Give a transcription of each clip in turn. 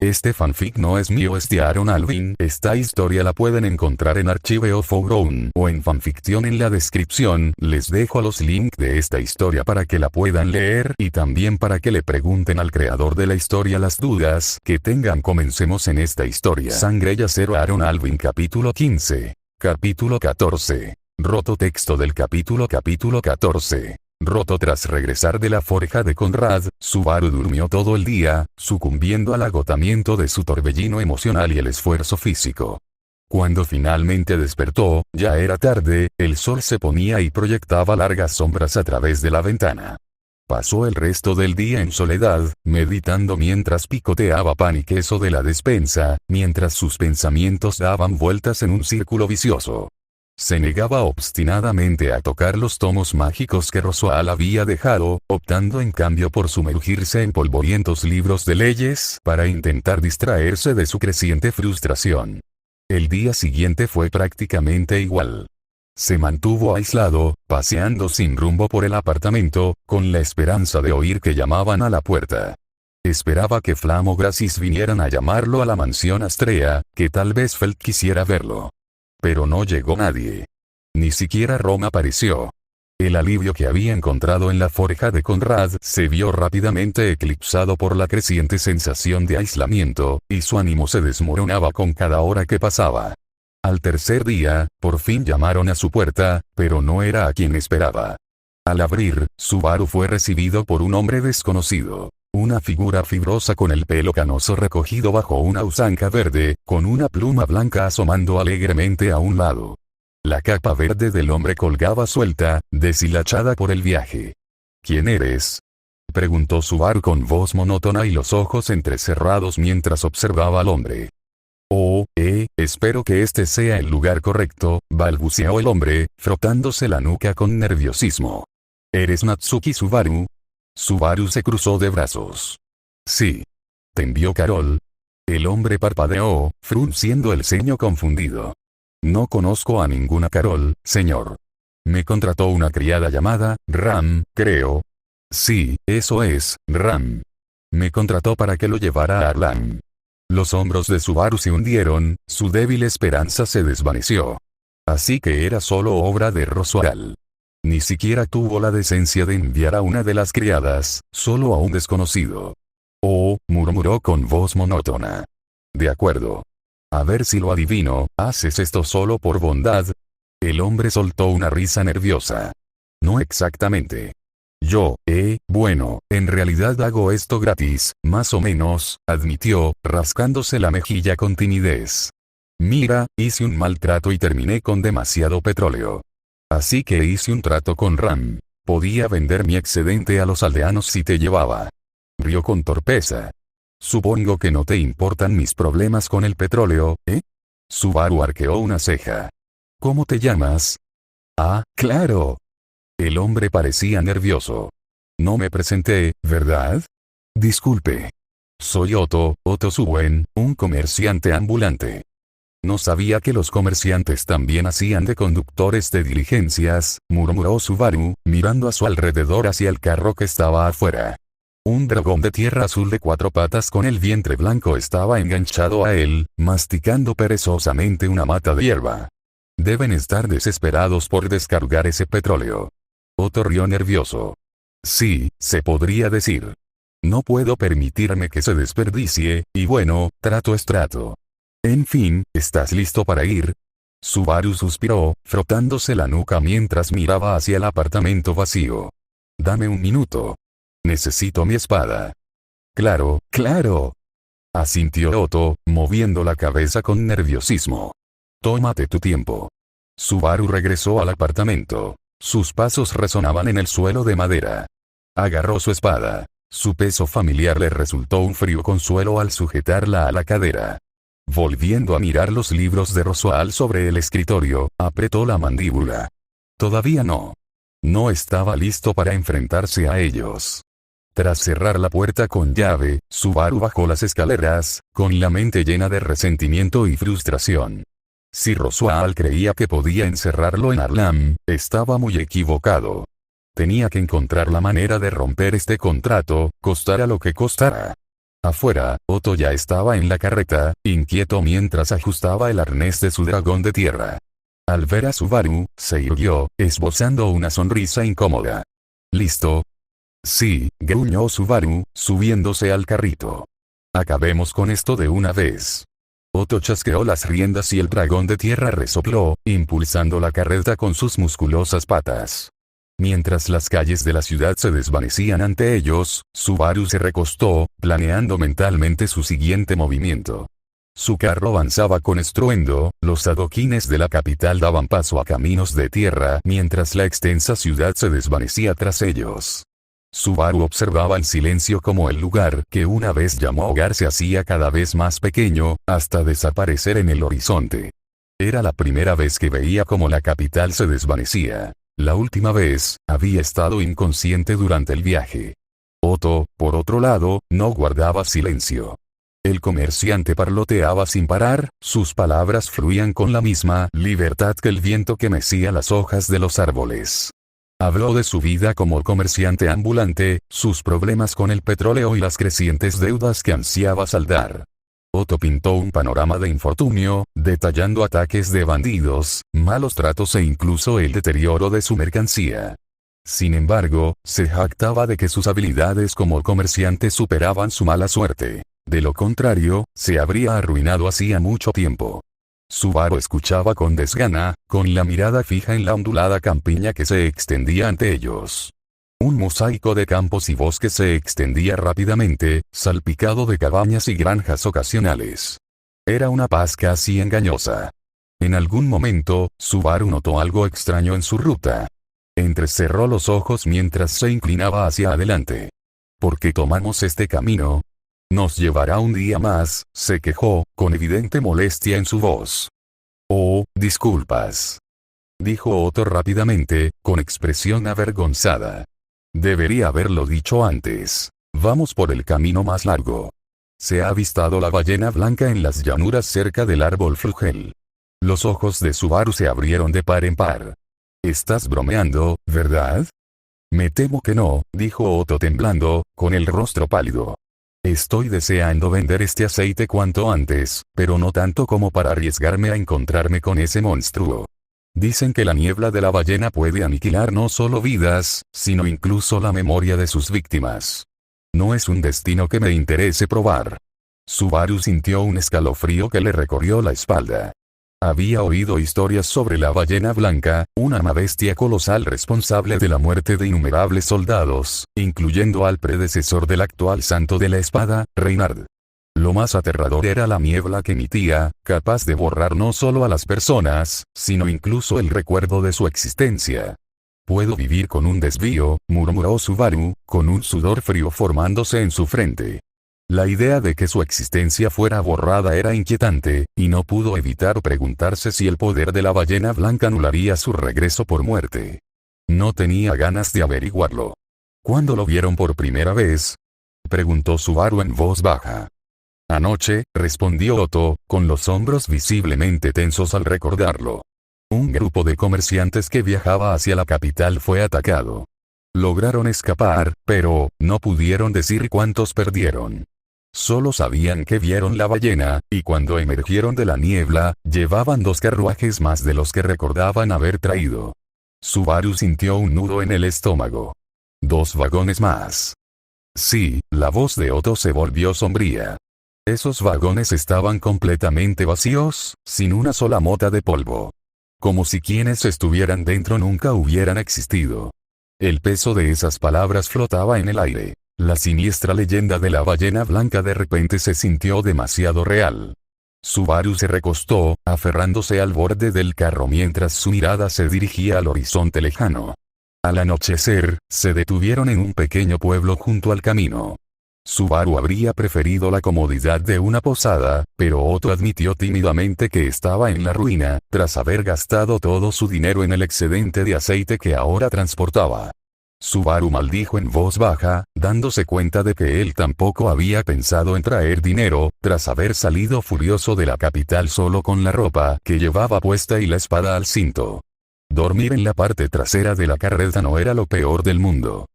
Este fanfic no es mío, es de Aaron Alvin. Esta historia la pueden encontrar en Archive of Our o en fanfiction. En la descripción les dejo los links de esta historia para que la puedan leer y también para que le pregunten al creador de la historia las dudas que tengan. Comencemos en esta historia. Sangre y acero. Aaron Alvin. Capítulo 15. Capítulo 14. Roto. Texto del capítulo 14. Roto. Tras regresar de la forja de Conrad, Subaru durmió todo el día, sucumbiendo al agotamiento de su torbellino emocional y el esfuerzo físico. Cuando finalmente despertó, ya era tarde, el sol se ponía y proyectaba largas sombras a través de la ventana. Pasó el resto del día en soledad, meditando mientras picoteaba pan y queso de la despensa, mientras sus pensamientos daban vueltas en un círculo vicioso. Se negaba obstinadamente a tocar los tomos mágicos que Roswaal había dejado, optando en cambio por sumergirse en polvorientos libros de leyes para intentar distraerse de su creciente frustración. El día siguiente fue prácticamente igual. Se mantuvo aislado, paseando sin rumbo por el apartamento, con la esperanza de oír que llamaban a la puerta. Esperaba que Flam o Gracis vinieran a llamarlo a la mansión Astrea, que tal vez Felt quisiera verlo. Pero no llegó nadie. Ni siquiera Rom apareció. El alivio que había encontrado en la forja de Conrad se vio rápidamente eclipsado por la creciente sensación de aislamiento, y su ánimo se desmoronaba con cada hora que pasaba. Al tercer día, por fin llamaron a su puerta, pero no era a quien esperaba. Al abrir, Subaru fue recibido por un hombre desconocido. Una figura fibrosa con el pelo canoso recogido bajo una usanca verde, con una pluma blanca asomando alegremente a un lado. La capa verde del hombre colgaba suelta, deshilachada por el viaje. ¿Quién eres?, preguntó Subaru con voz monótona y los ojos entrecerrados mientras observaba al hombre. Espero que este sea el lugar correcto, balbuceó el hombre, frotándose la nuca con nerviosismo. ¿Eres Natsuki Subaru? Subaru se cruzó de brazos. Sí. ¿Te envió Carol? El hombre parpadeó, frunciendo el ceño confundido. No conozco a ninguna Carol, señor. Me contrató una criada llamada Ram, creo. Sí, eso es, Ram. Me contrató para que lo llevara a Arlan. Los hombros de Subaru se hundieron, su débil esperanza se desvaneció. Así que era solo obra de Roswaal. Ni siquiera tuvo la decencia de enviar a una de las criadas, solo a un desconocido. Murmuró con voz monótona. De acuerdo. A ver si lo adivino, ¿haces esto solo por bondad? El hombre soltó una risa nerviosa. No exactamente. Bueno, en realidad hago esto gratis, más o menos, admitió, rascándose la mejilla con timidez. Mira, hice un mal trato y terminé con demasiado petróleo. Así que hice un trato con Ram. Podía vender mi excedente a los aldeanos si te llevaba. Rió con torpeza. Supongo que no te importan mis problemas con el petróleo, ¿eh? Subaru arqueó una ceja. ¿Cómo te llamas? Ah, claro. El hombre parecía nervioso. No me presenté, ¿verdad? Disculpe. Soy Otto Suen, un comerciante ambulante. No sabía que los comerciantes también hacían de conductores de diligencias, murmuró Subaru, mirando a su alrededor hacia el carro que estaba afuera. Un dragón de tierra azul de 4 patas con el vientre blanco estaba enganchado a él, masticando perezosamente una mata de hierba. Deben estar desesperados por descargar ese petróleo. Otto rió nervioso. Sí, se podría decir. No puedo permitirme que se desperdicie, y bueno, trato es trato. En fin, ¿estás listo para ir? Subaru suspiró, frotándose la nuca mientras miraba hacia el apartamento vacío. Dame un minuto. Necesito mi espada. Claro, claro. Asintió Otto, moviendo la cabeza con nerviosismo. Tómate tu tiempo. Subaru regresó al apartamento. Sus pasos resonaban en el suelo de madera. Agarró su espada. Su peso familiar le resultó un frío consuelo al sujetarla a la cadera. Volviendo a mirar los libros de Roswaal sobre el escritorio, apretó la mandíbula. Todavía no. No estaba listo para enfrentarse a ellos. Tras cerrar la puerta con llave, Subaru bajó las escaleras, con la mente llena de resentimiento y frustración. Si Roswaal creía que podía encerrarlo en Arlan, estaba muy equivocado. Tenía que encontrar la manera de romper este contrato, costara lo que costara. Afuera, Otto ya estaba en la carreta, inquieto mientras ajustaba el arnés de su dragón de tierra. Al ver a Subaru, se irguió, esbozando una sonrisa incómoda. ¿Listo? Sí, gruñó Subaru, subiéndose al carrito. Acabemos con esto de una vez. Otto chasqueó las riendas y el dragón de tierra resopló, impulsando la carreta con sus musculosas patas. Mientras las calles de la ciudad se desvanecían ante ellos, Subaru se recostó, planeando mentalmente su siguiente movimiento. Su carro avanzaba con estruendo, los adoquines de la capital daban paso a caminos de tierra mientras la extensa ciudad se desvanecía tras ellos. Subaru observaba en silencio cómo el lugar que una vez llamó hogar se hacía cada vez más pequeño, hasta desaparecer en el horizonte. Era la primera vez que veía cómo la capital se desvanecía. La última vez, había estado inconsciente durante el viaje. Otto, por otro lado, no guardaba silencio. El comerciante parloteaba sin parar, sus palabras fluían con la misma libertad que el viento que mecía las hojas de los árboles. Habló de su vida como comerciante ambulante, sus problemas con el petróleo y las crecientes deudas que ansiaba saldar. Otto pintó un panorama de infortunio, detallando ataques de bandidos, malos tratos e incluso el deterioro de su mercancía. Sin embargo, se jactaba de que sus habilidades como comerciante superaban su mala suerte. De lo contrario, se habría arruinado hacía mucho tiempo. Subaru escuchaba con desgana, con la mirada fija en la ondulada campiña que se extendía ante ellos. Un mosaico de campos y bosques se extendía rápidamente, salpicado de cabañas y granjas ocasionales. Era una paz casi engañosa. En algún momento, Subaru notó algo extraño en su ruta. Entrecerró los ojos mientras se inclinaba hacia adelante. ¿Por qué tomamos este camino? Nos llevará un día más, se quejó, con evidente molestia en su voz. Oh, disculpas. Dijo Otto rápidamente, con expresión avergonzada. Debería haberlo dicho antes. Vamos por el camino más largo. Se ha avistado la ballena blanca en las llanuras cerca del árbol flugel. Los ojos de Subaru se abrieron de par en par. Estás bromeando, ¿verdad? Me temo que no, dijo Otto temblando, con el rostro pálido. Estoy deseando vender este aceite cuanto antes, pero no tanto como para arriesgarme a encontrarme con ese monstruo. Dicen que la niebla de la ballena puede aniquilar no solo vidas, sino incluso la memoria de sus víctimas. No es un destino que me interese probar. Subaru sintió un escalofrío que le recorrió la espalda. Había oído historias sobre la ballena blanca, una bestia colosal responsable de la muerte de innumerables soldados, incluyendo al predecesor del actual santo de la espada, Reinhard. Lo más aterrador era la niebla que emitía, capaz de borrar no solo a las personas, sino incluso el recuerdo de su existencia. Puedo vivir con un desvío, murmuró Subaru, con un sudor frío formándose en su frente. La idea de que su existencia fuera borrada era inquietante, y no pudo evitar preguntarse si el poder de la ballena blanca anularía su regreso por muerte. No tenía ganas de averiguarlo. ¿Cuándo lo vieron por primera vez? Preguntó Subaru en voz baja. Anoche, respondió Otto, con los hombros visiblemente tensos al recordarlo. Un grupo de comerciantes que viajaba hacia la capital fue atacado. Lograron escapar, pero no pudieron decir cuántos perdieron. Solo sabían que vieron la ballena, y cuando emergieron de la niebla, llevaban 2 carruajes más de los que recordaban haber traído. Subaru sintió un nudo en el estómago. 2 vagones más. Sí, la voz de Otto se volvió sombría. Esos vagones estaban completamente vacíos, sin una sola mota de polvo. Como si quienes estuvieran dentro nunca hubieran existido. El peso de esas palabras flotaba en el aire. La siniestra leyenda de la ballena blanca de repente se sintió demasiado real. Subaru se recostó, aferrándose al borde del carro mientras su mirada se dirigía al horizonte lejano. Al anochecer, se detuvieron en un pequeño pueblo junto al camino. Subaru habría preferido la comodidad de una posada, pero Otto admitió tímidamente que estaba en la ruina, tras haber gastado todo su dinero en el excedente de aceite que ahora transportaba. Subaru maldijo en voz baja, dándose cuenta de que él tampoco había pensado en traer dinero, tras haber salido furioso de la capital solo con la ropa que llevaba puesta y la espada al cinto. Dormir en la parte trasera de la carreta no era lo peor del mundo.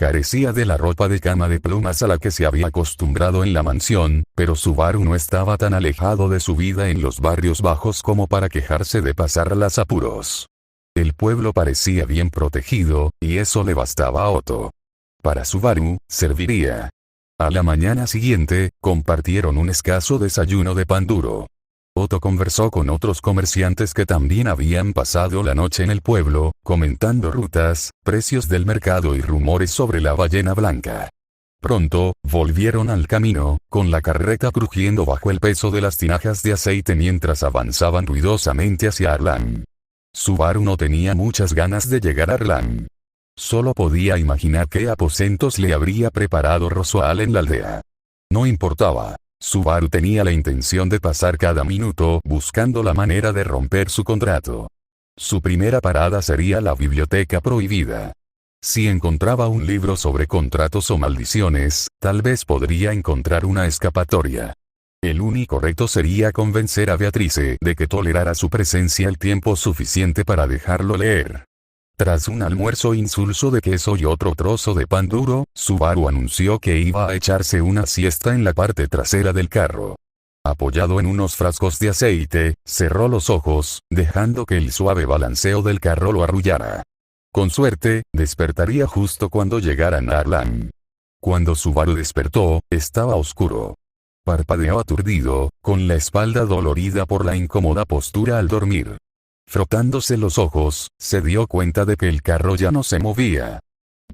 Carecía de la ropa de cama de plumas a la que se había acostumbrado en la mansión, pero Subaru no estaba tan alejado de su vida en los barrios bajos como para quejarse de pasarlas apuros. El pueblo parecía bien protegido, y eso le bastaba a Otto. Para Subaru, serviría. A la mañana siguiente, compartieron un escaso desayuno de pan duro. Otto conversó con otros comerciantes que también habían pasado la noche en el pueblo, comentando rutas, precios del mercado y rumores sobre la ballena blanca. Pronto, volvieron al camino, con la carreta crujiendo bajo el peso de las tinajas de aceite mientras avanzaban ruidosamente hacia Arlan. Subaru no tenía muchas ganas de llegar a Arlan. Solo podía imaginar qué aposentos le habría preparado Roswell en la aldea. No importaba. Subaru tenía la intención de pasar cada minuto buscando la manera de romper su contrato. Su primera parada sería la biblioteca prohibida. Si encontraba un libro sobre contratos o maldiciones, tal vez podría encontrar una escapatoria. El único reto sería convencer a Beatrice de que tolerara su presencia el tiempo suficiente para dejarlo leer. Tras un almuerzo insulso de queso y otro trozo de pan duro, Subaru anunció que iba a echarse una siesta en la parte trasera del carro. Apoyado en unos frascos de aceite, cerró los ojos, dejando que el suave balanceo del carro lo arrullara. Con suerte, despertaría justo cuando llegaran a Arlan. Cuando Subaru despertó, estaba oscuro. Parpadeó aturdido, con la espalda dolorida por la incómoda postura al dormir. Frotándose los ojos, se dio cuenta de que el carro ya no se movía.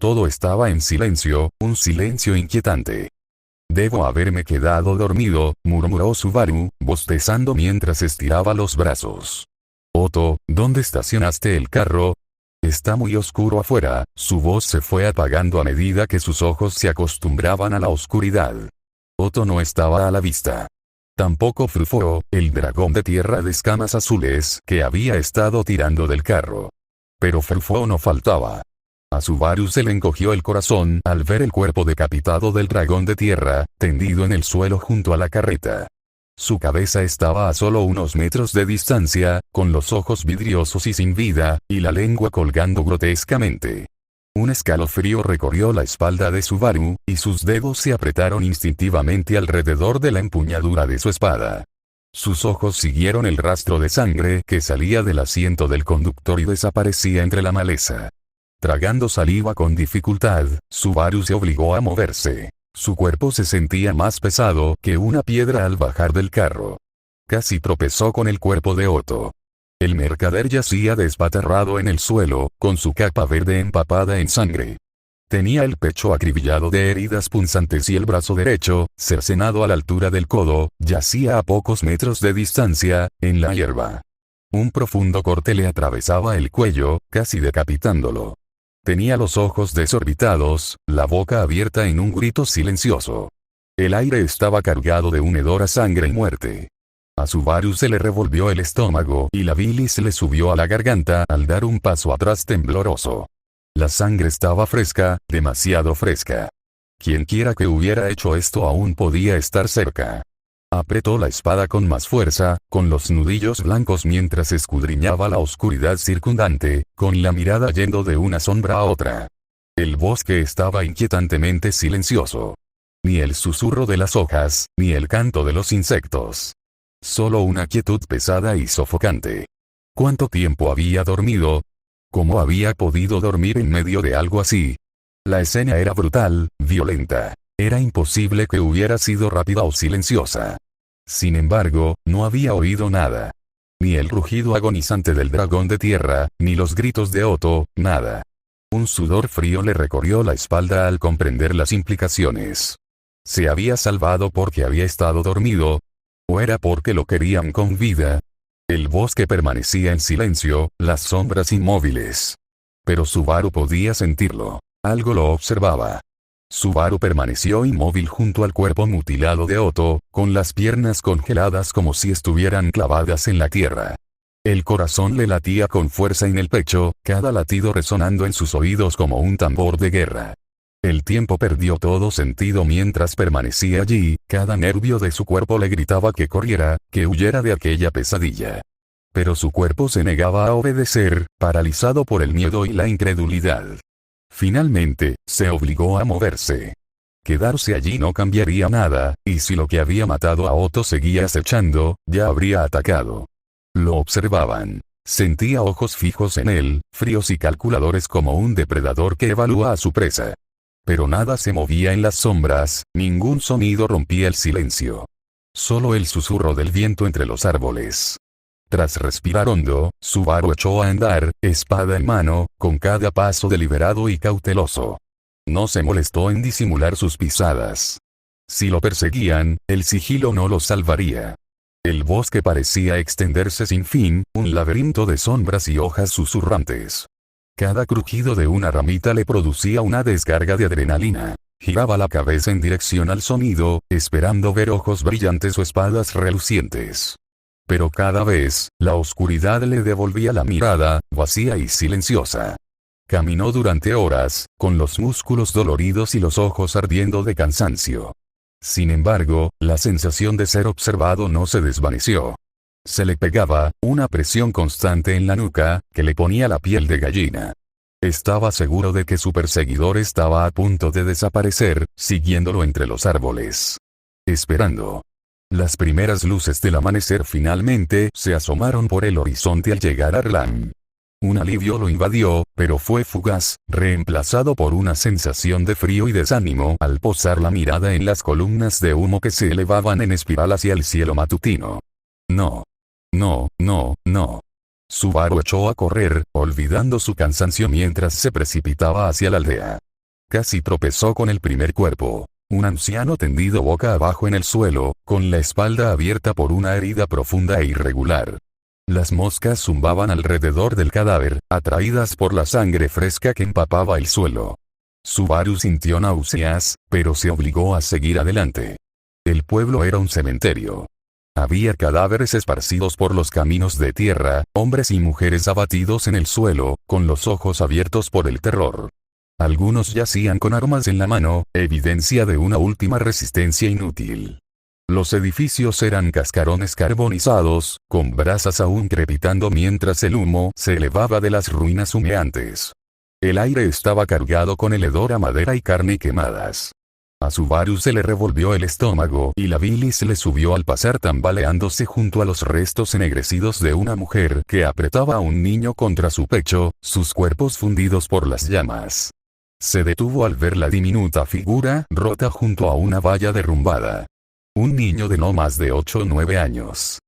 Todo estaba en silencio, un silencio inquietante. «Debo haberme quedado dormido», murmuró Subaru, bostezando mientras estiraba los brazos. «Otto, ¿dónde estacionaste el carro?» «Está muy oscuro afuera», su voz se fue apagando a medida que sus ojos se acostumbraban a la oscuridad. Otto no estaba a la vista. Tampoco Frufo, el dragón de tierra de escamas azules que había estado tirando del carro. Pero Frufo no faltaba. A Subaru se le encogió el corazón al ver el cuerpo decapitado del dragón de tierra, tendido en el suelo junto a la carreta. Su cabeza estaba a solo unos metros de distancia, con los ojos vidriosos y sin vida, y la lengua colgando grotescamente. Un escalofrío recorrió la espalda de Subaru, y sus dedos se apretaron instintivamente alrededor de la empuñadura de su espada. Sus ojos siguieron el rastro de sangre que salía del asiento del conductor y desaparecía entre la maleza. Tragando saliva con dificultad, Subaru se obligó a moverse. Su cuerpo se sentía más pesado que una piedra al bajar del carro. Casi tropezó con el cuerpo de Otto. El mercader yacía despatarrado en el suelo, con su capa verde empapada en sangre. Tenía el pecho acribillado de heridas punzantes y el brazo derecho, cercenado a la altura del codo, yacía a pocos metros de distancia, en la hierba. Un profundo corte le atravesaba el cuello, casi decapitándolo. Tenía los ojos desorbitados, la boca abierta en un grito silencioso. El aire estaba cargado de un hedor a sangre y muerte. A Subaru se le revolvió el estómago y la bilis le subió a la garganta al dar un paso atrás tembloroso. La sangre estaba fresca, demasiado fresca. Quienquiera que hubiera hecho esto aún podía estar cerca. Apretó la espada con más fuerza, con los nudillos blancos mientras escudriñaba la oscuridad circundante, con la mirada yendo de una sombra a otra. El bosque estaba inquietantemente silencioso. Ni el susurro de las hojas, ni el canto de los insectos. Solo una quietud pesada y sofocante. ¿Cuánto tiempo había dormido? ¿Cómo había podido dormir en medio de algo así? La escena era brutal, violenta. Era imposible que hubiera sido rápida o silenciosa. Sin embargo, no había oído nada. Ni el rugido agonizante del dragón de tierra, ni los gritos de Otto, nada. Un sudor frío le recorrió la espalda al comprender las implicaciones. ¿Se había salvado porque había estado dormido? ¿O era porque lo querían con vida? El bosque permanecía en silencio, las sombras inmóviles. Pero Subaru podía sentirlo. Algo lo observaba. Subaru permaneció inmóvil junto al cuerpo mutilado de Otto, con las piernas congeladas como si estuvieran clavadas en la tierra. El corazón le latía con fuerza en el pecho, cada latido resonando en sus oídos como un tambor de guerra. El tiempo perdió todo sentido mientras permanecía allí, cada nervio de su cuerpo le gritaba que corriera, que huyera de aquella pesadilla. Pero su cuerpo se negaba a obedecer, paralizado por el miedo y la incredulidad. Finalmente, se obligó a moverse. Quedarse allí no cambiaría nada, y si lo que había matado a Otto seguía acechando, ya habría atacado. Lo observaban. Sentía ojos fijos en él, fríos y calculadores como un depredador que evalúa a su presa. Pero nada se movía en las sombras, ningún sonido rompía el silencio. Solo el susurro del viento entre los árboles. Tras respirar hondo, Subaru echó a andar, espada en mano, con cada paso deliberado y cauteloso. No se molestó en disimular sus pisadas. Si lo perseguían, el sigilo no lo salvaría. El bosque parecía extenderse sin fin, un laberinto de sombras y hojas susurrantes. Cada crujido de una ramita le producía una descarga de adrenalina. Giraba la cabeza en dirección al sonido, esperando ver ojos brillantes o espadas relucientes. Pero cada vez, la oscuridad le devolvía la mirada, vacía y silenciosa. Caminó durante horas, con los músculos doloridos y los ojos ardiendo de cansancio. Sin embargo, la sensación de ser observado no se desvaneció. Se le pegaba, una presión constante en la nuca, que le ponía la piel de gallina. Estaba seguro de que su perseguidor estaba a punto de desaparecer, siguiéndolo entre los árboles. Esperando. Las primeras luces del amanecer finalmente se asomaron por el horizonte al llegar a Arlan. Un alivio lo invadió, pero fue fugaz, reemplazado por una sensación de frío y desánimo al posar la mirada en las columnas de humo que se elevaban en espiral hacia el cielo matutino. No. No, no, no. Subaru echó a correr, olvidando su cansancio mientras se precipitaba hacia la aldea. Casi tropezó con el primer cuerpo. Un anciano tendido boca abajo en el suelo, con la espalda abierta por una herida profunda e irregular. Las moscas zumbaban alrededor del cadáver, atraídas por la sangre fresca que empapaba el suelo. Subaru sintió náuseas, pero se obligó a seguir adelante. El pueblo era un cementerio. Había cadáveres esparcidos por los caminos de tierra, hombres y mujeres abatidos en el suelo, con los ojos abiertos por el terror. Algunos yacían con armas en la mano, evidencia de una última resistencia inútil. Los edificios eran cascarones carbonizados, con brasas aún crepitando mientras el humo se elevaba de las ruinas humeantes. El aire estaba cargado con el hedor a madera y carne quemadas. A Subaru se le revolvió el estómago y la bilis le subió al pasar tambaleándose junto a los restos ennegrecidos de una mujer que apretaba a un niño contra su pecho, sus cuerpos fundidos por las llamas. Se detuvo al ver la diminuta figura rota junto a una valla derrumbada. Un niño de no más de 8 o 9 años.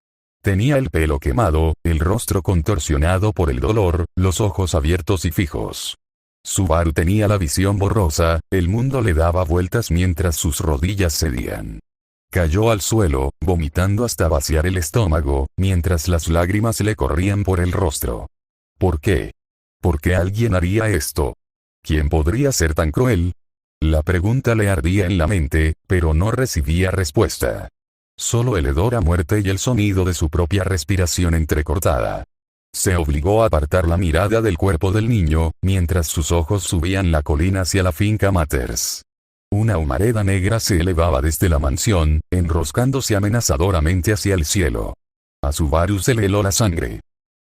Tenía el pelo quemado, el rostro contorsionado por el dolor, los ojos abiertos y fijos. Subaru tenía la visión borrosa, el mundo le daba vueltas mientras sus rodillas cedían. Cayó al suelo, vomitando hasta vaciar el estómago, mientras las lágrimas le corrían por el rostro. ¿Por qué? ¿Por qué alguien haría esto? ¿Quién podría ser tan cruel? La pregunta le ardía en la mente, pero no recibía respuesta. Solo el hedor a muerte y el sonido de su propia respiración entrecortada. Se obligó a apartar la mirada del cuerpo del niño, mientras sus ojos subían la colina hacia la finca Matters. Una humareda negra se elevaba desde la mansión, enroscándose amenazadoramente hacia el cielo. A Subaru se le heló la sangre.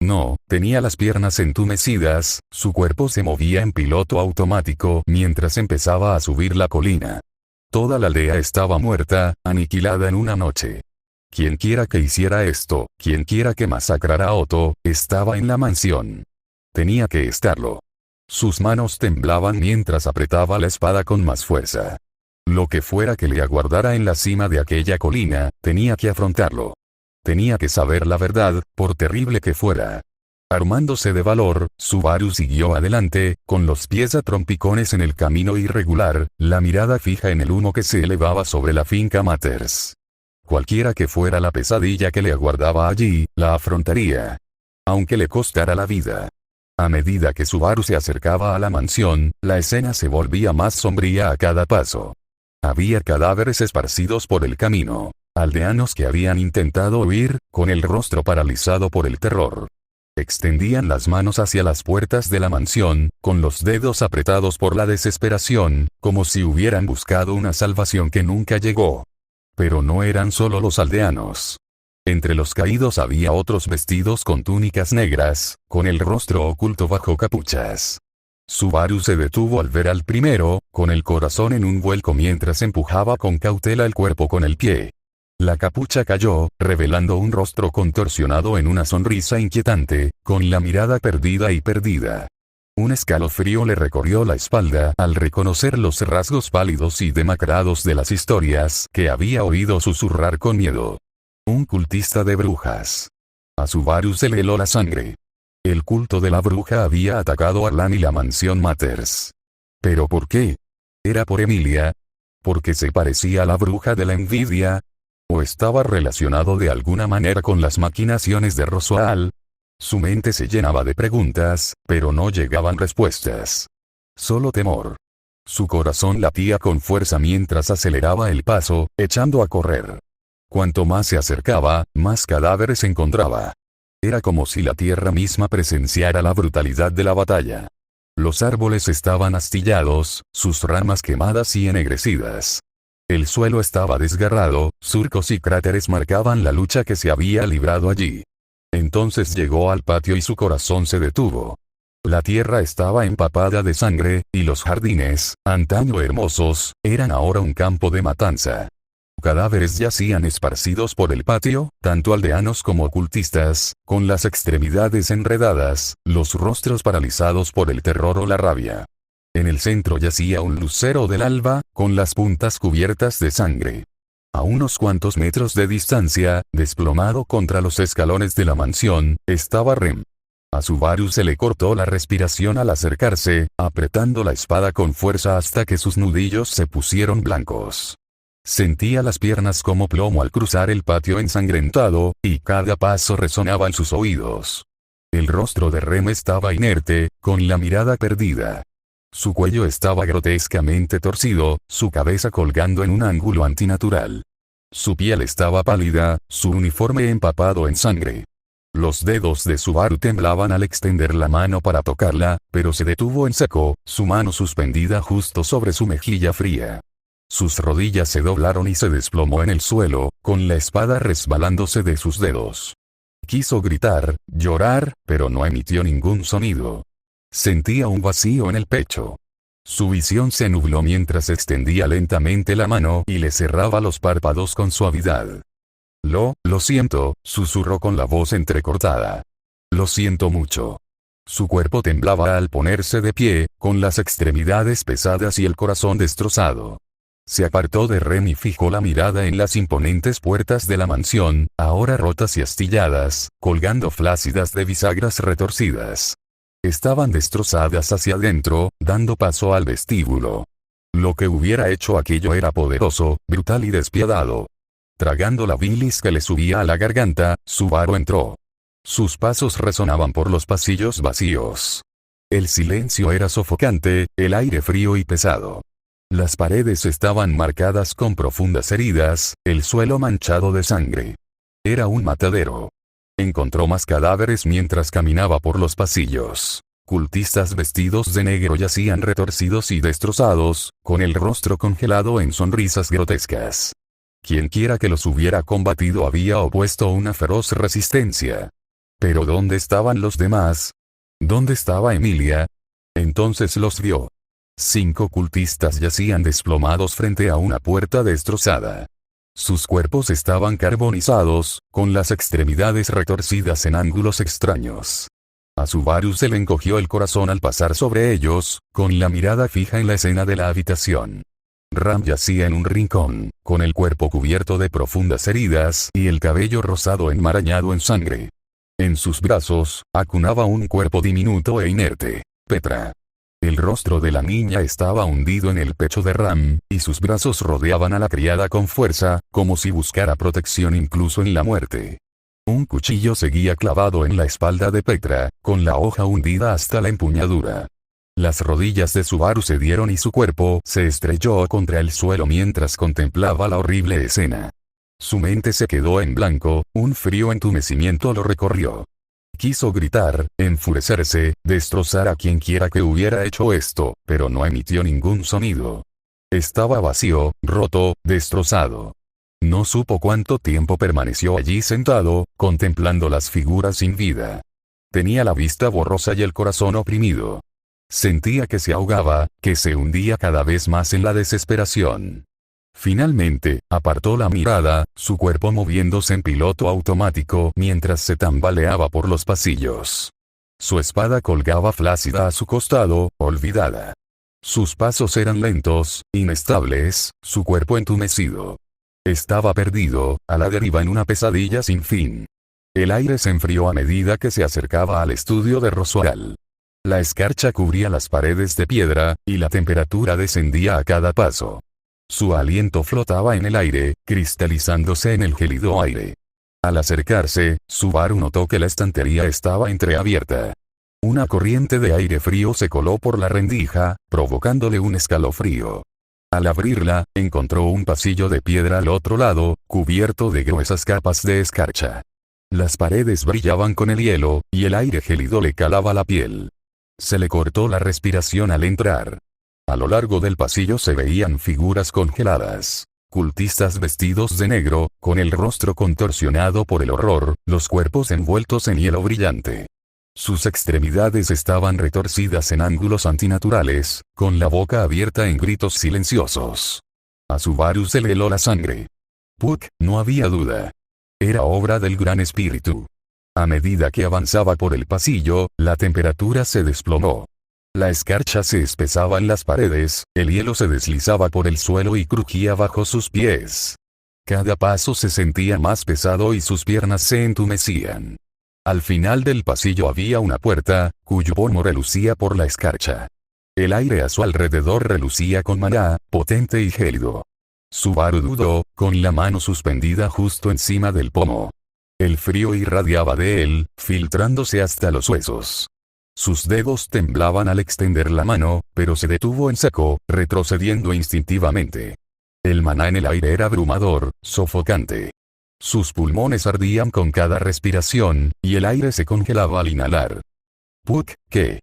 No, tenía las piernas entumecidas, su cuerpo se movía en piloto automático mientras empezaba a subir la colina. Toda la aldea estaba muerta, aniquilada en una noche. Quienquiera que hiciera esto, quienquiera que masacrara a Otto, estaba en la mansión. Tenía que estarlo. Sus manos temblaban mientras apretaba la espada con más fuerza. Lo que fuera que le aguardara en la cima de aquella colina, tenía que afrontarlo. Tenía que saber la verdad, por terrible que fuera. Armándose de valor, Subaru siguió adelante, con los pies a trompicones en el camino irregular, la mirada fija en el humo que se elevaba sobre la finca Matters. Cualquiera que fuera la pesadilla que le aguardaba allí, la afrontaría. Aunque le costara la vida. A medida que Subaru se acercaba a la mansión, la escena se volvía más sombría a cada paso. Había cadáveres esparcidos por el camino. Aldeanos que habían intentado huir, con el rostro paralizado por el terror. Extendían las manos hacia las puertas de la mansión, con los dedos apretados por la desesperación, como si hubieran buscado una salvación que nunca llegó. Pero no eran solo los aldeanos. Entre los caídos había otros vestidos con túnicas negras, con el rostro oculto bajo capuchas. Subaru se detuvo al ver al primero, con el corazón en un vuelco mientras empujaba con cautela el cuerpo con el pie. La capucha cayó, revelando un rostro contorsionado en una sonrisa inquietante, con la mirada perdida. Un escalofrío le recorrió la espalda al reconocer los rasgos pálidos y demacrados de las historias que había oído susurrar con miedo. Un cultista de brujas. A Subaru se le heló la sangre. El culto de la bruja había atacado a Arlan y la mansión Matters. ¿Pero por qué? ¿Era por Emilia? ¿Porque se parecía a la bruja de la envidia? ¿O estaba relacionado de alguna manera con las maquinaciones de Roswaal? Su mente se llenaba de preguntas, pero no llegaban respuestas. Solo temor. Su corazón latía con fuerza mientras aceleraba el paso, echando a correr. Cuanto más se acercaba, más cadáveres encontraba. Era como si la tierra misma presenciara la brutalidad de la batalla. Los árboles estaban astillados, sus ramas quemadas y ennegrecidas. El suelo estaba desgarrado, surcos y cráteres marcaban la lucha que se había librado allí. Entonces llegó al patio y su corazón se detuvo. La tierra estaba empapada de sangre, y los jardines, antaño hermosos, eran ahora un campo de matanza. Cadáveres yacían esparcidos por el patio, tanto aldeanos como ocultistas, con las extremidades enredadas, los rostros paralizados por el terror o la rabia. En el centro yacía un lucero del alba, con las puntas cubiertas de sangre. A unos cuantos metros de distancia, desplomado contra los escalones de la mansión, estaba Rem. A Subaru se le cortó la respiración al acercarse, apretando la espada con fuerza hasta que sus nudillos se pusieron blancos. Sentía las piernas como plomo al cruzar el patio ensangrentado, y cada paso resonaba en sus oídos. El rostro de Rem estaba inerte, con la mirada perdida. Su cuello estaba grotescamente torcido, su cabeza colgando en un ángulo antinatural. Su piel estaba pálida, su uniforme empapado en sangre. Los dedos de Subaru temblaban al extender la mano para tocarla, pero se detuvo en seco, su mano suspendida justo sobre su mejilla fría. Sus rodillas se doblaron y se desplomó en el suelo, con la espada resbalándose de sus dedos. Quiso gritar, llorar, pero no emitió ningún sonido. Sentía un vacío en el pecho. Su visión se nubló mientras extendía lentamente la mano y le cerraba los párpados con suavidad. Lo siento, susurró con la voz entrecortada. Lo siento mucho. Su cuerpo temblaba al ponerse de pie, con las extremidades pesadas y el corazón destrozado. Se apartó de Rem y fijó la mirada en las imponentes puertas de la mansión, ahora rotas y astilladas, colgando flácidas de bisagras retorcidas. Estaban destrozadas hacia adentro, dando paso al vestíbulo. Lo que hubiera hecho aquello era poderoso, brutal y despiadado. Tragando la bilis que le subía a la garganta, Subaru entró. Sus pasos resonaban por los pasillos vacíos. El silencio era sofocante, el aire frío y pesado. Las paredes estaban marcadas con profundas heridas, el suelo manchado de sangre. Era un matadero. Encontró más cadáveres mientras caminaba por los pasillos. Cultistas vestidos de negro yacían retorcidos y destrozados, con el rostro congelado en sonrisas grotescas. Quienquiera que los hubiera combatido había opuesto una feroz resistencia. Pero ¿dónde estaban los demás? ¿Dónde estaba Emilia? Entonces los vio. 5 cultistas yacían desplomados frente a una puerta destrozada. Sus cuerpos estaban carbonizados, con las extremidades retorcidas en ángulos extraños. A Subaru se le encogió el corazón al pasar sobre ellos, con la mirada fija en la escena de la habitación. Ram yacía en un rincón, con el cuerpo cubierto de profundas heridas y el cabello rosado enmarañado en sangre. En sus brazos, acunaba un cuerpo diminuto e inerte, Petra. El rostro de la niña estaba hundido en el pecho de Ram, y sus brazos rodeaban a la criada con fuerza, como si buscara protección incluso en la muerte. Un cuchillo seguía clavado en la espalda de Petra, con la hoja hundida hasta la empuñadura. Las rodillas de Subaru cedieron y su cuerpo se estrelló contra el suelo mientras contemplaba la horrible escena. Su mente se quedó en blanco, un frío entumecimiento lo recorrió. Quiso gritar, enfurecerse, destrozar a quien quiera que hubiera hecho esto, pero no emitió ningún sonido. Estaba vacío, roto, destrozado. No supo cuánto tiempo permaneció allí sentado, contemplando las figuras sin vida. Tenía la vista borrosa y el corazón oprimido. Sentía que se ahogaba, que se hundía cada vez más en la desesperación. Finalmente, apartó la mirada, su cuerpo moviéndose en piloto automático mientras se tambaleaba por los pasillos. Su espada colgaba flácida a su costado, olvidada. Sus pasos eran lentos, inestables, su cuerpo entumecido. Estaba perdido, a la deriva en una pesadilla sin fin. El aire se enfrió a medida que se acercaba al estudio de Roswaal. La escarcha cubría las paredes de piedra, y la temperatura descendía a cada paso. Su aliento flotaba en el aire, cristalizándose en el gélido aire. Al acercarse, Subaru notó que la estantería estaba entreabierta. Una corriente de aire frío se coló por la rendija, provocándole un escalofrío. Al abrirla, encontró un pasillo de piedra al otro lado, cubierto de gruesas capas de escarcha. Las paredes brillaban con el hielo, y el aire gélido le calaba la piel. Se le cortó la respiración al entrar. A lo largo del pasillo se veían figuras congeladas. Cultistas vestidos de negro, con el rostro contorsionado por el horror, los cuerpos envueltos en hielo brillante. Sus extremidades estaban retorcidas en ángulos antinaturales, con la boca abierta en gritos silenciosos. A Subaru se le heló la sangre. Puck, no había duda. Era obra del Gran Espíritu. A medida que avanzaba por el pasillo, la temperatura se desplomó. La escarcha se espesaba en las paredes, el hielo se deslizaba por el suelo y crujía bajo sus pies. Cada paso se sentía más pesado y sus piernas se entumecían. Al final del pasillo había una puerta, cuyo pomo relucía por la escarcha. El aire a su alrededor relucía con maná, potente y gélido. Subaru dudó, con la mano suspendida justo encima del pomo. El frío irradiaba de él, filtrándose hasta los huesos. Sus dedos temblaban al extender la mano, pero se detuvo en seco, retrocediendo instintivamente. El maná en el aire era abrumador, sofocante. Sus pulmones ardían con cada respiración, y el aire se congelaba al inhalar. Puck, ¿qué?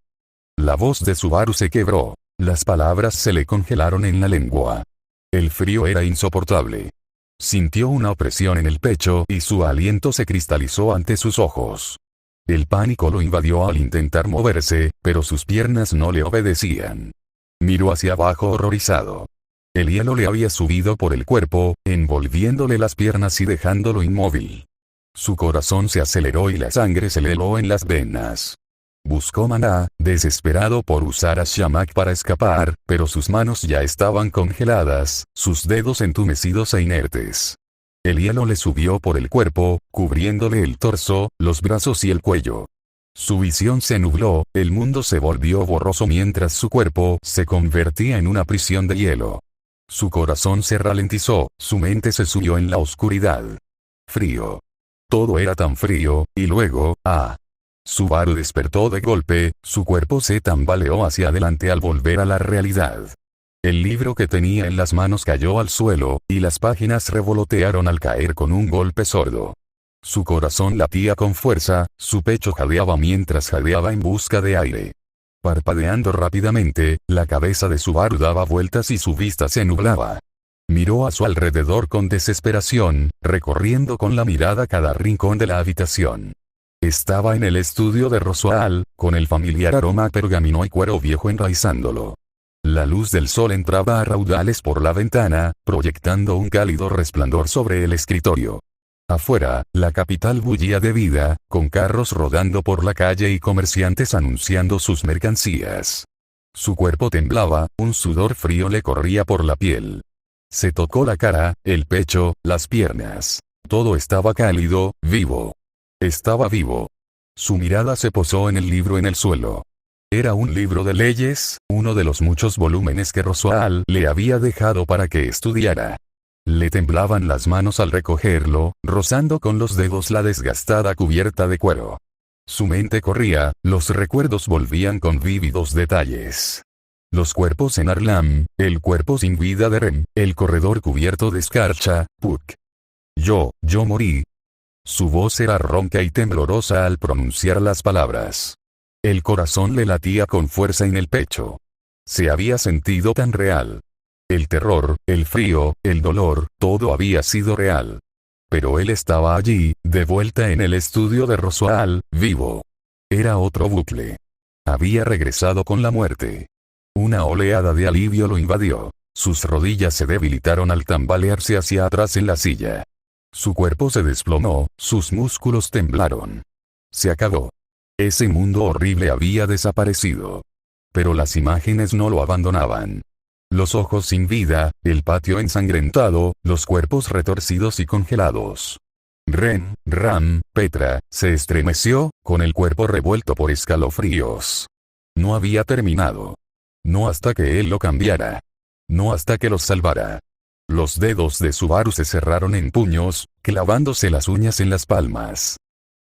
La voz de Subaru se quebró. Las palabras se le congelaron en la lengua. El frío era insoportable. Sintió una opresión en el pecho y su aliento se cristalizó ante sus ojos. El pánico lo invadió al intentar moverse, pero sus piernas no le obedecían. Miró hacia abajo horrorizado. El hielo le había subido por el cuerpo, envolviéndole las piernas y dejándolo inmóvil. Su corazón se aceleró y la sangre se le heló en las venas. Buscó maná, desesperado por usar a Shamak para escapar, pero sus manos ya estaban congeladas, sus dedos entumecidos e inertes. El hielo le subió por el cuerpo, cubriéndole el torso, los brazos y el cuello. Su visión se nubló, el mundo se volvió borroso mientras su cuerpo se convertía en una prisión de hielo. Su corazón se ralentizó, su mente se sumió en la oscuridad. Frío. Todo era tan frío, y luego, Subaru despertó de golpe, su cuerpo se tambaleó hacia adelante al volver a la realidad. El libro que tenía en las manos cayó al suelo, y las páginas revolotearon al caer con un golpe sordo. Su corazón latía con fuerza, su pecho jadeaba mientras jadeaba en busca de aire. Parpadeando rápidamente, la cabeza de Subaru daba vueltas y su vista se nublaba. Miró a su alrededor con desesperación, recorriendo con la mirada cada rincón de la habitación. Estaba en el estudio de Roswaal, con el familiar aroma a pergamino y cuero viejo enraizándolo. La luz del sol entraba a raudales por la ventana, proyectando un cálido resplandor sobre el escritorio. Afuera, la capital bullía de vida, con carros rodando por la calle y comerciantes anunciando sus mercancías. Su cuerpo temblaba, un sudor frío le corría por la piel. Se tocó la cara, el pecho, las piernas. Todo estaba cálido, vivo. Estaba vivo. Su mirada se posó en el libro en el suelo. Era un libro de leyes, uno de los muchos volúmenes que Roswaal le había dejado para que estudiara. Le temblaban las manos al recogerlo, rozando con los dedos la desgastada cubierta de cuero. Su mente corría, los recuerdos volvían con vívidos detalles. Los cuerpos en Arlam, el cuerpo sin vida de Rem, el corredor cubierto de escarcha, Puck. Yo morí. Su voz era ronca y temblorosa al pronunciar las palabras. El corazón le latía con fuerza en el pecho. Se había sentido tan real. El terror, el frío, el dolor, todo había sido real. Pero él estaba allí, de vuelta en el estudio de Roswaal, vivo. Era otro bucle. Había regresado con la muerte. Una oleada de alivio lo invadió. Sus rodillas se debilitaron al tambalearse hacia atrás en la silla. Su cuerpo se desplomó, sus músculos temblaron. Se acabó. Ese mundo horrible había desaparecido. Pero las imágenes no lo abandonaban. Los ojos sin vida, el patio ensangrentado, los cuerpos retorcidos y congelados. Ram, Petra, se estremeció, con el cuerpo revuelto por escalofríos. No había terminado. No hasta que él lo cambiara. No hasta que los salvara. Los dedos de Subaru se cerraron en puños, clavándose las uñas en las palmas.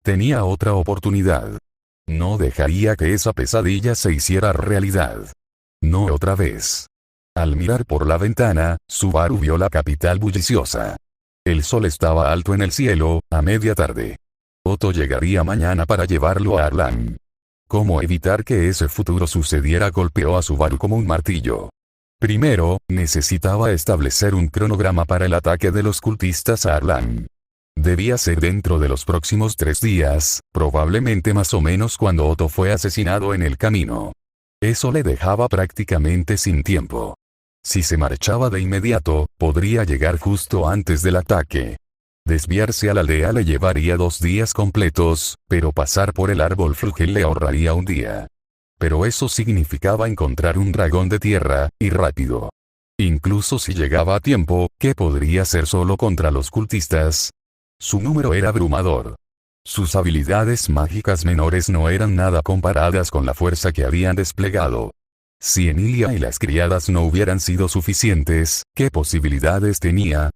Tenía otra oportunidad. No dejaría que esa pesadilla se hiciera realidad. No otra vez. Al mirar por la ventana, Subaru vio la capital bulliciosa. El sol estaba alto en el cielo, a media tarde. Otto llegaría mañana para llevarlo a Arlan. ¿Cómo evitar que ese futuro sucediera? Golpeó a Subaru como un martillo. Primero, necesitaba establecer un cronograma para el ataque de los cultistas a Arlan. Debía ser dentro de los próximos 3 días, probablemente más o menos cuando Otto fue asesinado en el camino. Eso le dejaba prácticamente sin tiempo. Si se marchaba de inmediato, podría llegar justo antes del ataque. Desviarse a la aldea le llevaría 2 días completos, pero pasar por el árbol Flugel le ahorraría un día. Pero eso significaba encontrar un dragón de tierra, y rápido. Incluso si llegaba a tiempo, ¿qué podría hacer solo contra los cultistas? Su número era abrumador. Sus habilidades mágicas menores no eran nada comparadas con la fuerza que habían desplegado. Si Emilia y las criadas no hubieran sido suficientes, ¿qué posibilidades tenía?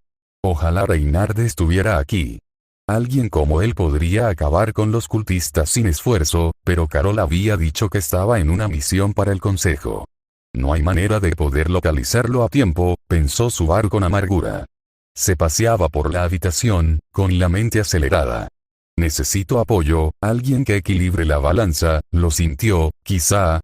Ojalá Reinhardt estuviera aquí. Alguien como él podría acabar con los cultistas sin esfuerzo, pero Carol había dicho que estaba en una misión para el consejo. No hay manera de poder localizarlo a tiempo, pensó Subaru con amargura. Se paseaba por la habitación, con la mente acelerada. Necesito apoyo, alguien que equilibre la balanza, lo sintió, quizá.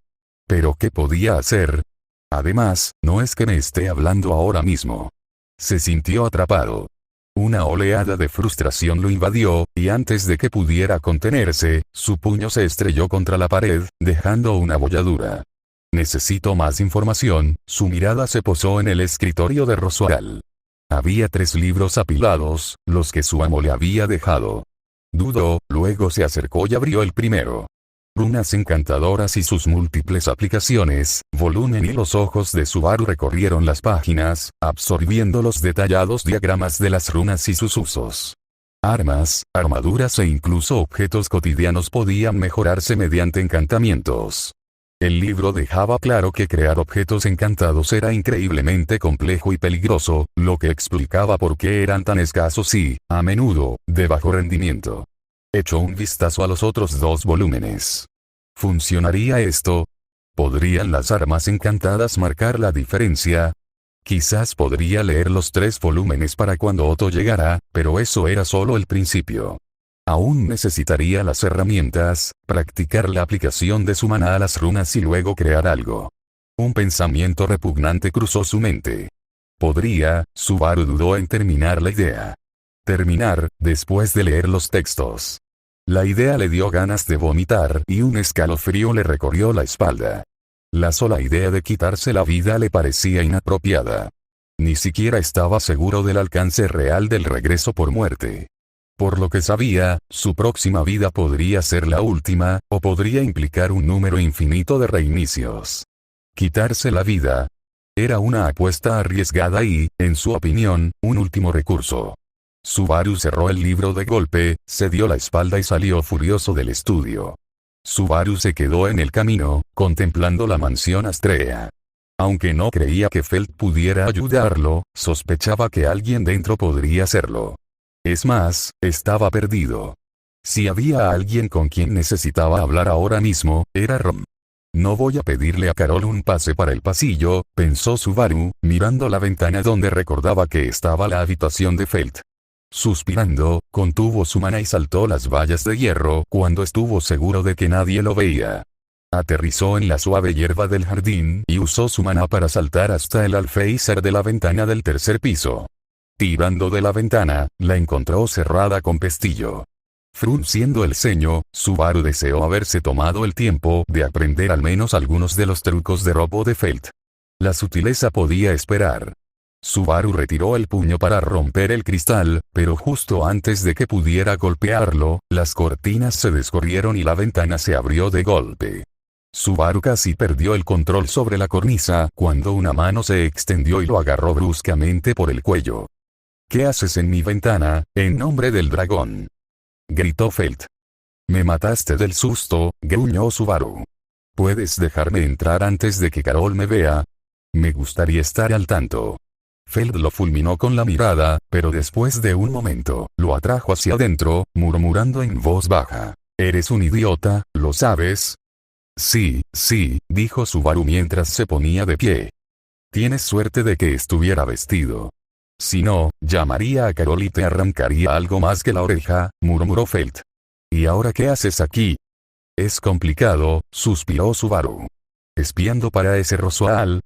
¿Pero qué podía hacer? Además, no es que me esté hablando ahora mismo. Se sintió atrapado. Una oleada de frustración lo invadió, y antes de que pudiera contenerse, su puño se estrelló contra la pared, dejando una bolladura. Necesito más información. Su mirada se posó en el escritorio de Roswell. Había 3 libros apilados, los que su amo le había dejado. Dudó, luego se acercó y abrió el primero. Runas encantadoras y sus múltiples aplicaciones, volumen, y los ojos de Subaru recorrieron las páginas, absorbiendo los detallados diagramas de las runas y sus usos. Armas, armaduras e incluso objetos cotidianos podían mejorarse mediante encantamientos. El libro dejaba claro que crear objetos encantados era increíblemente complejo y peligroso, lo que explicaba por qué eran tan escasos y, a menudo, de bajo rendimiento. Echó un vistazo a los otros 2 volúmenes. ¿Funcionaría esto? ¿Podrían las armas encantadas marcar la diferencia? Quizás podría leer los 3 volúmenes para cuando Otto llegara, pero eso era solo el principio. Aún necesitaría las herramientas, practicar la aplicación de su maná a las runas y luego crear algo. Un pensamiento repugnante cruzó su mente. ¿Podría? Subaru dudó en terminar la idea. Terminar, después de leer los textos. La idea le dio ganas de vomitar y un escalofrío le recorrió la espalda. La sola idea de quitarse la vida le parecía inapropiada. Ni siquiera estaba seguro del alcance real del regreso por muerte. Por lo que sabía, su próxima vida podría ser la última, o podría implicar un número infinito de reinicios. Quitarse la vida. Era una apuesta arriesgada y, en su opinión, un último recurso. Subaru cerró el libro de golpe, se dio la espalda y salió furioso del estudio. Subaru se quedó en el camino, contemplando la mansión Astrea. Aunque no creía que Felt pudiera ayudarlo, sospechaba que alguien dentro podría hacerlo. Es más, estaba perdido. Si había alguien con quien necesitaba hablar ahora mismo, era Rom. No voy a pedirle a Carol un pase para el pasillo, pensó Subaru, mirando la ventana donde recordaba que estaba la habitación de Felt. Suspirando, contuvo su maná y saltó las vallas de hierro cuando estuvo seguro de que nadie lo veía. Aterrizó en la suave hierba del jardín y usó su maná para saltar hasta el alféizar de la ventana del 3er piso. Tirando de la ventana, la encontró cerrada con pestillo. Frunciendo el ceño, Subaru deseó haberse tomado el tiempo de aprender al menos algunos de los trucos de robo de Felt. La sutileza podía esperar. Subaru retiró el puño para romper el cristal, pero justo antes de que pudiera golpearlo, las cortinas se descorrieron y la ventana se abrió de golpe. Subaru casi perdió el control sobre la cornisa cuando una mano se extendió y lo agarró bruscamente por el cuello. ¿Qué haces en mi ventana, en nombre del dragón?, gritó Felt. Me mataste del susto, gruñó Subaru. ¿Puedes dejarme entrar antes de que Carol me vea? Me gustaría estar al tanto. Felt lo fulminó con la mirada, pero después de un momento, lo atrajo hacia adentro, murmurando en voz baja. ¿Eres un idiota, lo sabes? Sí, dijo Subaru mientras se ponía de pie. Tienes suerte de que estuviera vestido. Si no, llamaría a Carol y te arrancaría algo más que la oreja, murmuró Felt. ¿Y ahora qué haces aquí? Es complicado, suspiró Subaru. ¿Espiando para ese Roswaal?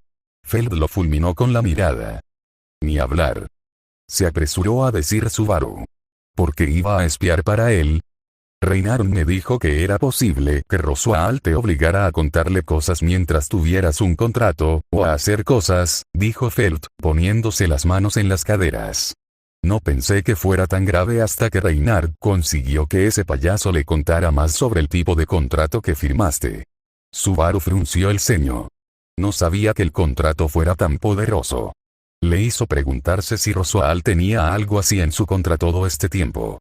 Felt lo fulminó con la mirada. Ni hablar. Se apresuró a decir Subaru. ¿Por qué iba a espiar para él? Reynard me dijo que era posible que Roswaal te obligara a contarle cosas mientras tuvieras un contrato, o a hacer cosas, dijo Felt, poniéndose las manos en las caderas. No pensé que fuera tan grave hasta que Reynard consiguió que ese payaso le contara más sobre el tipo de contrato que firmaste. Subaru frunció el ceño. No sabía que el contrato fuera tan poderoso. Le hizo preguntarse si Roswaal tenía algo así en su contra todo este tiempo.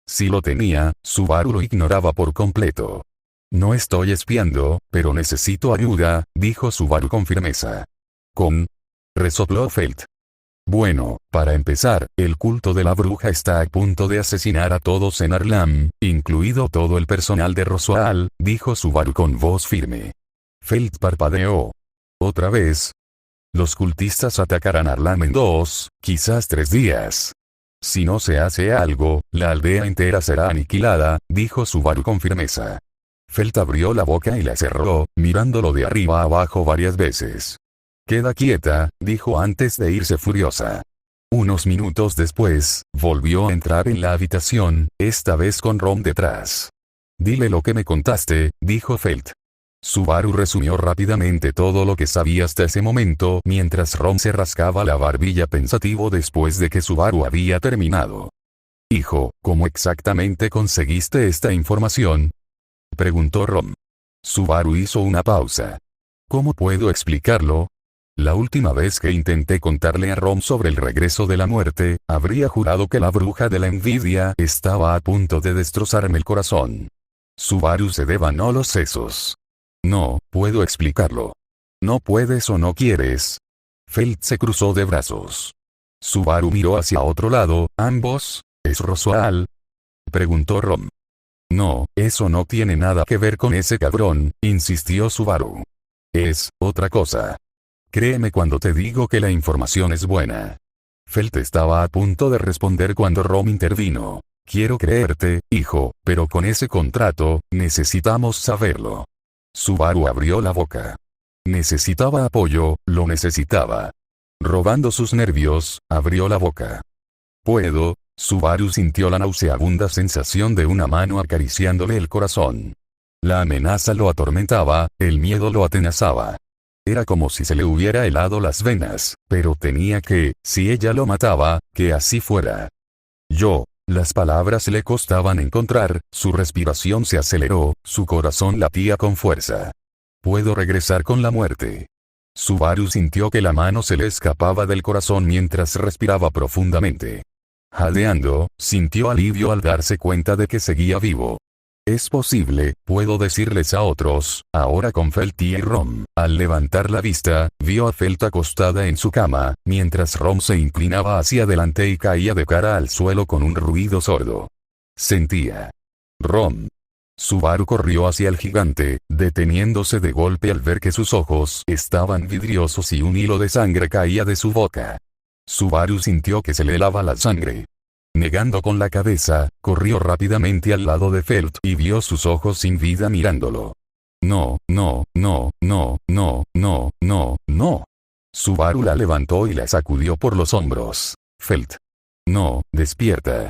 Si lo tenía, Subaru lo ignoraba por completo. No estoy espiando, pero necesito ayuda, dijo Subaru con firmeza. Resopló Felt. Bueno, para empezar, el culto de la bruja está a punto de asesinar a todos en Arlam, incluido todo el personal de Roswaal, dijo Subaru con voz firme. Felt parpadeó. ¿Otra vez? Los cultistas atacarán Arlam en 2, quizás 3 días. Si no se hace algo, la aldea entera será aniquilada, dijo Subaru con firmeza. Felt abrió la boca y la cerró, mirándolo de arriba a abajo varias veces. Queda quieta, dijo antes de irse furiosa. Unos minutos después, volvió a entrar en la habitación, esta vez con Rom detrás. Dile lo que me contaste, dijo Felt. Subaru resumió rápidamente todo lo que sabía hasta ese momento mientras Rom se rascaba la barbilla pensativo después de que Subaru había terminado. Hijo, ¿cómo exactamente conseguiste esta información?, preguntó Rom. Subaru hizo una pausa. ¿Cómo puedo explicarlo? La última vez que intenté contarle a Rom sobre el regreso de la muerte, habría jurado que la bruja de la envidia estaba a punto de destrozarme el corazón. Subaru se devanó los sesos. No, puedo explicarlo. ¿No puedes o no quieres? Felt se cruzó de brazos. Subaru miró hacia otro lado, ¿ambos? ¿Es Roswaal?, preguntó Rom. No, eso no tiene nada que ver con ese cabrón, insistió Subaru. Es otra cosa. Créeme cuando te digo que la información es buena. Felt estaba a punto de responder cuando Rom intervino. Quiero creerte, hijo, pero con ese contrato, necesitamos saberlo. Subaru abrió la boca. Necesitaba apoyo, lo necesitaba. Robando sus nervios, abrió la boca. ¿Puedo? Subaru sintió la nauseabunda sensación de una mano acariciándole el corazón. La amenaza lo atormentaba, el miedo lo atenazaba. Era como si se le hubiera helado las venas, pero tenía que, si ella lo mataba, que así fuera. Las palabras le costaban encontrar, su respiración se aceleró, su corazón latía con fuerza. Puedo regresar con la muerte. Subaru sintió que la mano se le escapaba del corazón mientras respiraba profundamente. Jadeando, sintió alivio al darse cuenta de que seguía vivo. Es posible, puedo decirles a otros, ahora con Felt y Rom. Al levantar la vista, vio a Felt acostada en su cama, mientras Rom se inclinaba hacia adelante y caía de cara al suelo con un ruido sordo. Sentía. Rom. Subaru corrió hacia el gigante, deteniéndose de golpe al ver que sus ojos estaban vidriosos y un hilo de sangre caía de su boca. Subaru sintió que se le helaba la sangre. Negando con la cabeza, corrió rápidamente al lado de Felt y vio sus ojos sin vida mirándolo. No. Subaru la levantó y la sacudió por los hombros. Felt. No, despierta.